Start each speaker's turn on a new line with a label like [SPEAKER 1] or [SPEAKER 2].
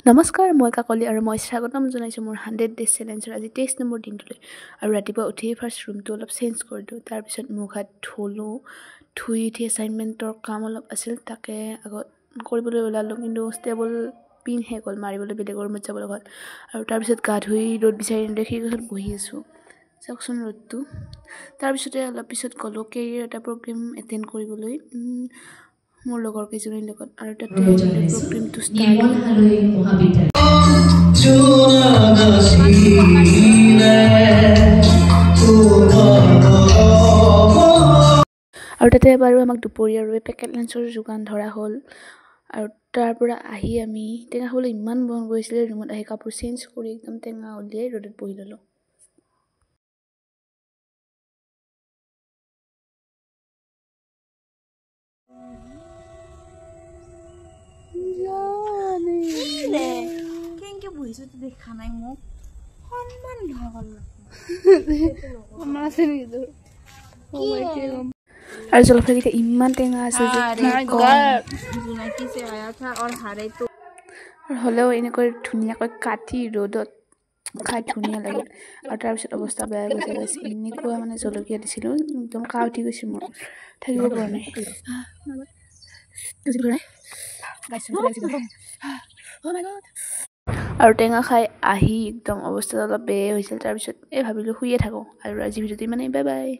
[SPEAKER 1] নমস্কাৰ, মই কাকলি আৰু মই স্বাগতম জনাইছোঁ মোৰ 100 ডেজ চেলেঞ্জৰ আজি 23 নম্বৰ দিনটোলৈ। আৰু ৰাতিপুৱা উঠিয়ে ফাৰ্ষ্ট ৰুমটো অলপ চেঞ্জ কৰিলোঁ। তাৰপিছত মুখ হাত ধুলোঁ, ধুই উঠি এছাইনমেণ্টৰ কাম অলপ আছিল তাকে আগত কৰিবলৈ ওলালোঁ, কিন্তু ষ্টেবল পিন শেষ হ'ল, মাৰিবলৈ বেলেগৰ ৰুমত যাব লগা হ'ল। আৰু তাৰপিছত গা ধুই ৰ'দ বিচাৰি নেদেখি গছত বহি আছোঁ, চাওকচোন ৰ'দটো। তাৰপিছতে অলপ পিছত গ'লোঁ কেৰিয়াৰ এটা প্ৰগ্ৰেম এটেণ্ড কৰিবলৈ মোৰ লগৰ কেইজনীৰ লগত, আৰু তাতে প্ৰগ্ৰেমটো ষ্টাৰ্ট হ'ল। আৰু তাতে বাৰু আমাক দুপৰীয়াৰ বাবে পেকেট লাঞ্চৰ যোগান ধৰা হ'ল। আৰু তাৰ পৰা আহি আমি টেঙা খাবলৈ ইমান মন গৈছিলে, ৰুমত আহি কাপোৰ চেঞ্জ কৰি একদম টেঙা উলিয়াই ৰ'দত বহি ল'লোঁ।
[SPEAKER 2] দেখা নাই মোক সন্মান
[SPEAKER 1] আৰু জলফাইকেইটা ইমান টেঙা আছে যে হ'লেও এনেকৈ ধুনীয়াকৈ কাটি ৰ'দত খাই ধুনীয়া লাগিল। আৰু তাৰপিছত অৱস্থা বেয়া গৈছে গাইছে, এনেকুৱা মানে জলকীয়া দিছিলোঁ একদম কাহ উঠি গৈছে, মোৰ থাকিব পৰা নাই। আৰু টেঙা খাই আহি একদম অৱস্থা অলপ বেয়াই হৈছিল। তাৰপিছত ভাবিলোঁ শুয়ে থাকোঁ, আৰু আজি ভিডিঅ'টো ইমানেই, বাই বাই।